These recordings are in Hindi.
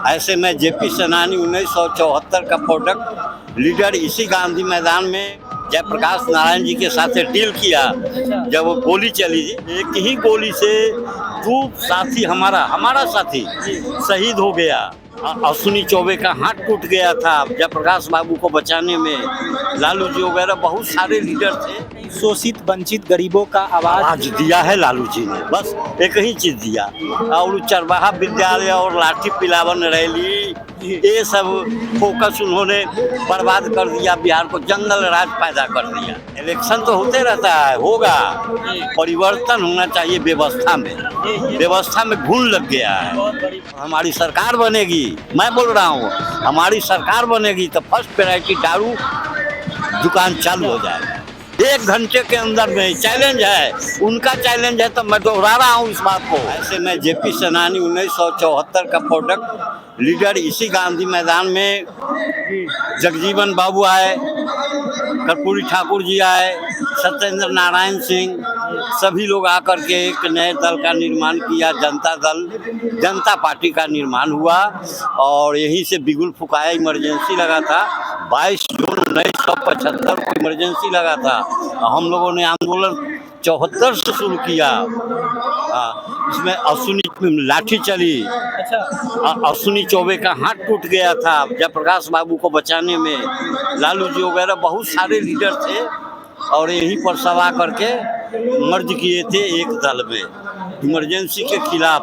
ऐसे में जेपी सेनानी 1974 का प्रोडक्ट लीडर इसी गांधी मैदान में जयप्रकाश नारायण जी के साथ डील किया। जब वो गोली चली, एक ही गोली से 2 साथी हमारा साथी शहीद हो गया। अश्विनी चौबे का हाथ टूट गया था जयप्रकाश बाबू को बचाने में। लालू जी वगैरह बहुत सारे लीडर थे। शोषित वंचित गरीबों का आवाज दिया है लालू जी ने, बस एक ही चीज दिया। और चरवाहा विद्यालय और लाठी पिलावन रैली, ये सब फोकस उन्होंने बर्बाद कर दिया। बिहार को जंगल राज पैदा कर दिया। इलेक्शन तो होते रहता है, होगा, परिवर्तन होना चाहिए व्यवस्था में घुन लग गया है। हमारी सरकार बनेगी, मैं बोल रहा हूँ, हमारी सरकार बनेगी तो फर्स्ट वैरायटी दारू दुकान चालू हो जाएगा 1 घंटे के अंदर में। चैलेंज है, उनका चैलेंज है, तो मैं दोहरा रहा हूँ इस बात को। ऐसे में जेपी सेनानी 1974 का प्रोडक्ट लीडर इसी गांधी मैदान में जगजीवन बाबू आए, कर्पूरी ठाकुर जी आए, सत्येंद्र नारायण सिंह, सभी लोग आकर के एक नए दल का निर्माण किया। जनता पार्टी का निर्माण हुआ और यहीं से बिगुल फुकाया। इमरजेंसी लगा था 22 जून 1975 को इमरजेंसी लगा था। हम लोगों ने आंदोलन 74 से शुरू किया। इसमें अश्विनी लाठी चली, अश्विनी चौबे का हाथ टूट गया था जयप्रकाश बाबू को बचाने में। लालू जी वगैरह बहुत सारे लीडर थे और यहीं पर सभा करके मर्ज किए थे एक दल में। इमरजेंसी के खिलाफ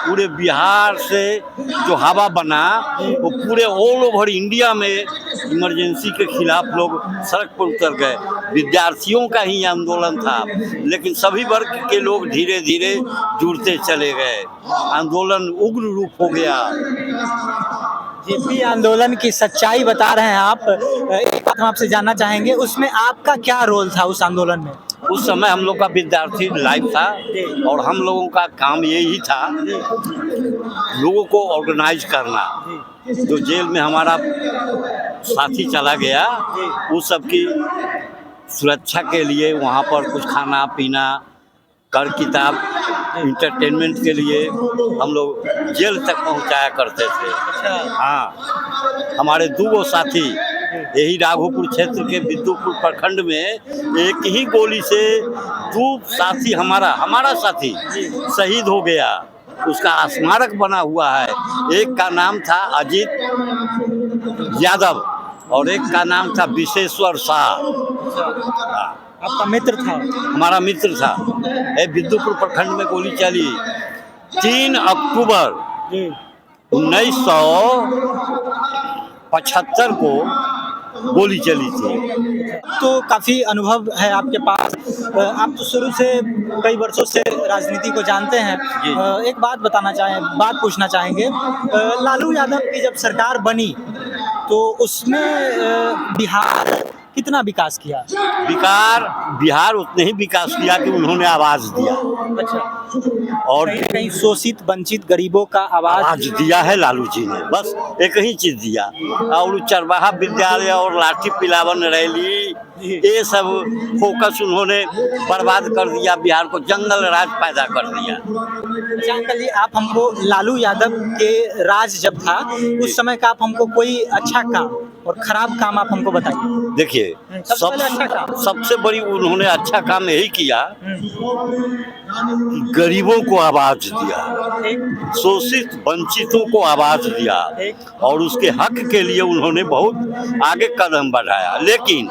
पूरे बिहार से जो हवा बना वो पूरे ऑल ओवर इंडिया में इमरजेंसी के खिलाफ लोग सड़क पर उतर गए। विद्यार्थियों का ही आंदोलन था, लेकिन सभी वर्ग के लोग धीरे धीरे जुड़ते चले गए। आंदोलन उग्र रूप हो गया। जेपी आंदोलन की सच्चाई बता रहे हैं आप। एक बात हम आपसे जानना चाहेंगे, उसमें आपका क्या रोल था उस आंदोलन में? उस समय हम लोग का विद्यार्थी लाइफ था और हम लोगों का काम यही था लोगों को ऑर्गेनाइज करना। जो जेल में हमारा साथी चला गया, उस सब की सुरक्षा के लिए वहाँ पर कुछ खाना पीना, कर किताब, इंटरटेनमेंट के लिए हम लोग जेल तक पहुँचाया करते थे। हाँ, हमारे 2 साथी यही राघोपुर क्षेत्र के विद्युपुर प्रखंड में एक ही गोली से 2 साथी हमारा साथी शहीद हो गया। उसका स्मारक बना हुआ है। एक का नाम था अजीत यादव और एक का नाम था विशेश्वर शाह। आपका मित्र था? हमारा मित्र था। विद्युपुर प्रखंड में गोली चली 3 अक्टूबर 1975 को गोली चली थी। तो काफ़ी अनुभव है आपके पास। आप तो शुरू से कई वर्षों से राजनीति को जानते हैं। एक बात पूछना चाहेंगे, लालू यादव की जब सरकार बनी तो उसमें बिहार कितना विकास किया? बिहार उतने ही विकास किया कि उन्होंने आवाज दिया। अच्छा। और कहीं शोषित वंचित गरीबों का आवाज दिया है लालू जी ने, बस एक ही चीज दिया। और चरवाहा विद्यालय और लाठी पिलावन रैली, ये सब फोकस उन्होंने बर्बाद कर दिया। बिहार को जंगल राज पैदा कर दिया। अंकल जी, आप हमको लालू यादव के राज जब था उस समय का आप हमको कोई अच्छा काम और खराब काम आप हमको बताइए। देखिए, सबसे बड़ी उन्होंने अच्छा काम यही किया, गरीबों को आवाज दिया, शोषित वंचितों को आवाज दिया और उसके हक के लिए उन्होंने बहुत आगे कदम बढ़ाया। लेकिन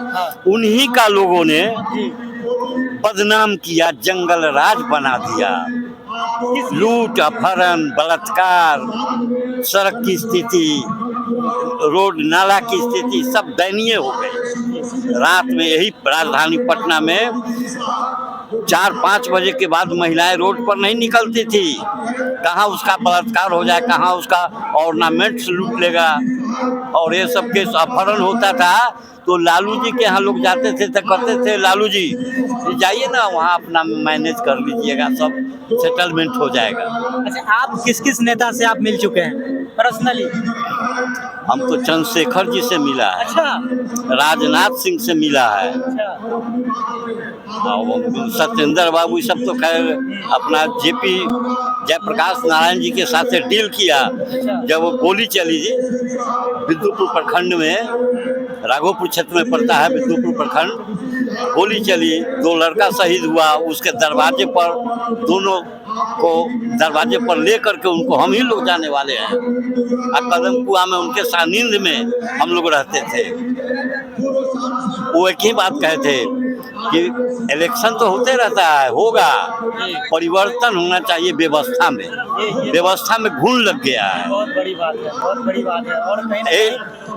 उन्हीं का लोगों ने बदनाम किया, जंगल राज बना दिया। लूट, अपहरण, बलात्कार, सड़क की स्थिति, रोड नाला की स्थिति सब दयनीय हो गई। रात में यही राजधानी पटना में 4-5 बजे के बाद महिलाएं रोड पर नहीं निकलती थी। कहाँ उसका बलात्कार हो जाए, कहाँ उसका ऑर्नामेंट्स लूट लेगा। और ये सब केस अपहरण होता था तो लालू जी के यहाँ लोग जाते थे तो कहते थे लालू जी जाइए ना वहाँ अपना मैनेज कर लीजिएगा, सब सेटलमेंट हो जाएगा। अच्छा, आप किस किस नेता से आप मिल चुके हैं पर्सनली? हम तो चंद्रशेखर जी से मिला है, अच्छा, राजनाथ सिंह से मिला है, अच्छा, और सत्येंद्र बाबू सब तो खैर अपना जेपी जयप्रकाश नारायण जी के साथ डील किया जब वो गोली चली थी विद्युपुर प्रखंड में, राघोपुर क्षेत्र में पड़ता है विद्युपुर प्रखंड, गोली चली, 2 लड़का शहीद हुआ, उसके दरवाजे पर दोनों को दरवाजे पर ले करके उनको हम ही लोग जाने वाले हैं, और कदम कुआं में उनके सानिध्य में हम लोग रहते थे। वो एक ही बात कहे थे कि इलेक्शन तो होते रहता है, होगा, परिवर्तन होना चाहिए व्यवस्था में, व्यवस्था में घुन लग गया है। बहुत बड़ी बात है, बहुत बड़ी बात है। और कहीं ना ए-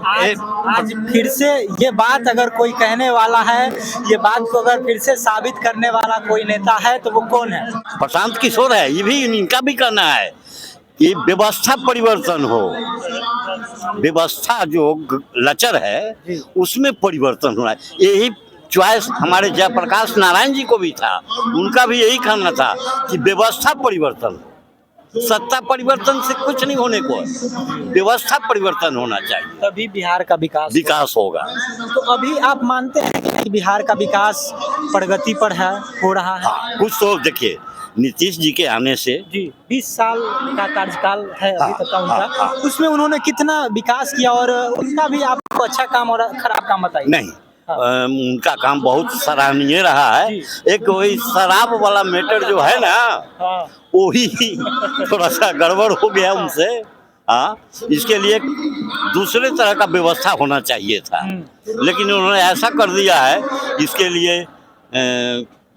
कहीं आज फिर से ये बात अगर कोई कहने वाला है, ये बात को अगर फिर से साबित करने वाला कोई नेता है तो वो कौन है? प्रशांत किशोर है, ये भी इनका भी कहना है कि व्यवस्था परिवर्तन हो, व्यवस्था जो लचर है उसमें परिवर्तन होना है। यही चॉइस हमारे जयप्रकाश नारायण जी को भी था, उनका भी यही कहना था कि व्यवस्था परिवर्तन, सत्ता परिवर्तन से कुछ नहीं होने को, व्यवस्था परिवर्तन होना चाहिए, तभी बिहार का विकास होगा। तो अभी आप मानते हैं कि बिहार का विकास प्रगति पर है, हो रहा है? हाँ, कुछ तो देखिए नीतीश जी के आने से जी, 20 साल का कार्यकाल है अभी तक का उनका, हाँ। उसमें उन्होंने कितना विकास किया और उनका भी आपको अच्छा काम और खराब काम बताइए। नहीं, उनका काम बहुत सराहनीय रहा है। एक वही शराब वाला मैटर जो है ना, हाँ, वही थोड़ा सा गड़बड़ हो गया उनसे। हाँ, इसके लिए दूसरे तरह का व्यवस्था होना चाहिए था, लेकिन उन्होंने ऐसा कर दिया है, इसके लिए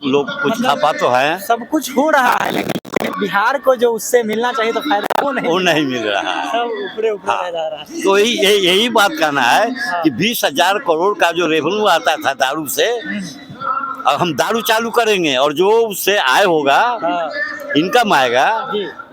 लोग कुछ खपा तो है, सब कुछ हो रहा है, लेकिन बिहार को जो उससे मिलना चाहिए तो फायदा वो नहीं मिल रहा है। सब ऊपरे ऊपरे हाँ, रह जा रहा है। तो यही बात कहना है कि 20,000 करोड़ का जो रेवेन्यू आता था दारू से, अब हम दारू चालू करेंगे और जो उससे आय होगा, इनकम आएगा,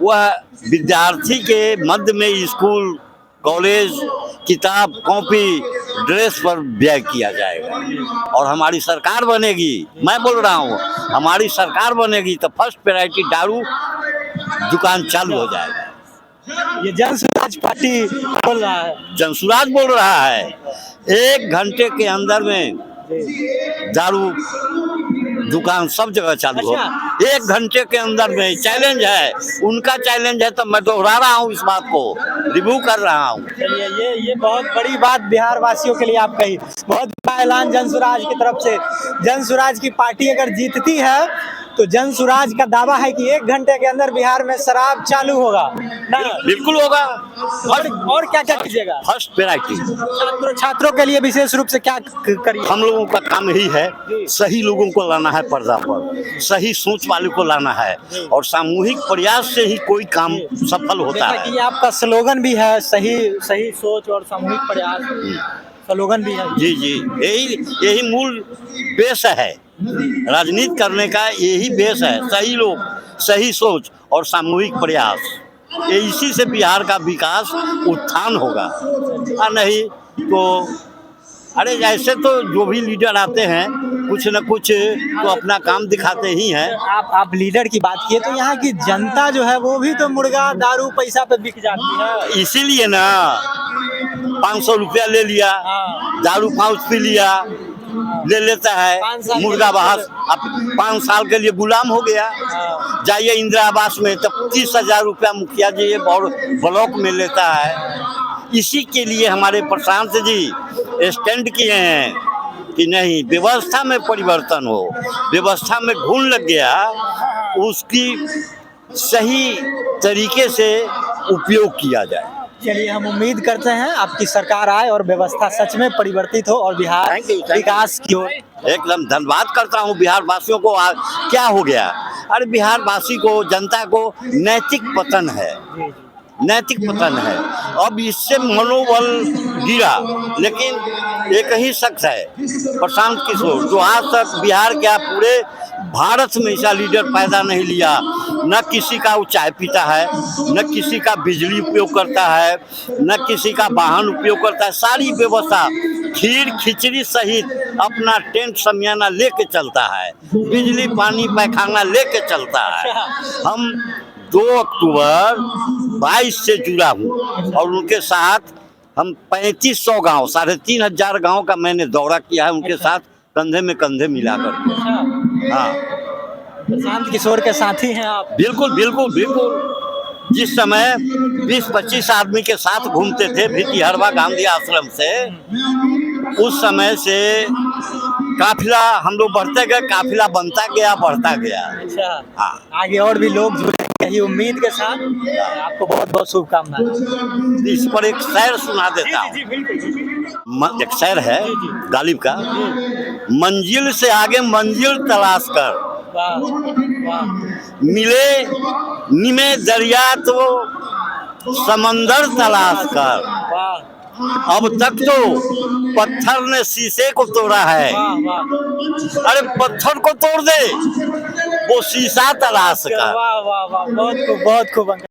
वह विद्यार्थी के मध्य में स्कूल कॉलेज किताब कॉपी ड्रेस पर व्यय किया जाएगा। और हमारी सरकार बनेगी, मैं बोल रहा हूँ, हमारी सरकार बनेगी तो फर्स्ट प्रायोरिटी दारू दुकान चालू हो जाएगा। ये जनसुराज पार्टी बोल रहा है, जनसुराज बोल रहा है, 1 घंटे के अंदर में दारू दुकान सब जगह चालू हो, 1 घंटे के अंदर में। चैलेंज है, उनका चैलेंज है, तो मैं दोहरा रहा हूँ इस बात को, रिव्यू कर रहा हूँ। चलिए, ये बहुत बड़ी बात बिहार वासियों के लिए आप कही, बहुत बड़ा ऐलान जनसुराज की तरफ से। जनसुराज की पार्टी अगर जीतती है तो जनसुराज का दावा है कि 1 घंटे के अंदर बिहार में शराब चालू होगा ना? बिल्कुल होगा। और क्या क्या कीजिएगा? फर्स्ट प्रायोरिटी छात्रों के लिए विशेष रूप से क्या करिए? हम लोगों का काम यही है, सही लोगों को लाना है पर्दा पर, सही सोच वाले को लाना है, और सामूहिक प्रयास से ही कोई काम सफल होता है। ये आपका स्लोगन भी है, सही सोच और सामूहिक प्रयास, स्लोगन भी है। जी जी, यही मूल बेस है, राजनीति करने का यही बेस है, सही लोग, सही सोच और सामूहिक प्रयास, इसी से बिहार का विकास उत्थान होगा। और नहीं तो अरे ऐसे तो जो भी लीडर आते हैं कुछ न कुछ तो अपना काम दिखाते ही हैं। आप लीडर की बात किए तो यहाँ की जनता जो है वो भी तो मुर्गा दारू पैसा पे बिक जाती है, इसीलिए ना 500 रुपया ले लिया, दारू 5 पी लिया, ले लेता है, मुर्गा बहास, अब 5 साल के लिए गुलाम हो गया। जाइए इंदिरा आवास में तब 30,000 रुपया मुखिया जी और ब्लॉक में लेता है। इसी के लिए हमारे प्रशांत जी स्टैंड किए हैं कि नहीं, व्यवस्था में परिवर्तन हो, व्यवस्था में घुन लग गया, उसकी सही तरीके से उपयोग किया जाए। चलिए, हम उम्मीद करते हैं आपकी सरकार आए और व्यवस्था सच में परिवर्तित हो और बिहार विकास की ओर। एकदम धन्यवाद करता हूँ बिहार वासियों को। क्या हो गया, अरे बिहार वासी को, जनता को नैतिक पतन है, नैतिक पतन है। अब इससे मनोबल गिरा, लेकिन एक ही शख्स है प्रशांत किशोर, जो आज तक बिहार क्या पूरे भारत में ऐसा लीडर पैदा नहीं लिया। न किसी का वो चाय पीता है, न किसी का बिजली उपयोग करता है, न किसी का वाहन उपयोग करता है। सारी व्यवस्था खीर खिचड़ी सहित अपना टेंट समियाना लेके चलता है, बिजली पानी पैखाना लेके चलता है। हम 2 अक्टूबर 22 से जुड़ा हूँ और उनके साथ हम 3500 गांव, 3500 गांव का मैंने दौरा किया है उनके साथ, कंधे में कंधे मिलाकर के। हाँ, प्रशांत किशोर के साथी हैं आप? बिल्कुल बिल्कुल बिल्कुल। जिस समय 20-25 आदमी के साथ घूमते थे भितिहरवा गांधी आश्रम से, उस समय से काफिला हम लोग बढ़ते गए, काफिला बनता गया, बढ़ता गया। अच्छा, हाँ, आगे और भी लोग जुड़े यही उम्मीद के साथ। आपको बहुत बहुत शुभकामनाएं। इस पर एक शेर सुना देता हूँ। एक शेर है गालिब का, मंजिल से आगे मंजिल तलाश कर, वाह वाह, मिले निमे दरिया तो समंदर तलाश कर। वाह अब तक तो पत्थर ने शीशे को तोड़ा है, वाह वाह, अरे पत्थर को तोड़ दे, वो शीशा तलाश कर। वाह वाह वाह, बहुत खूब अंकल।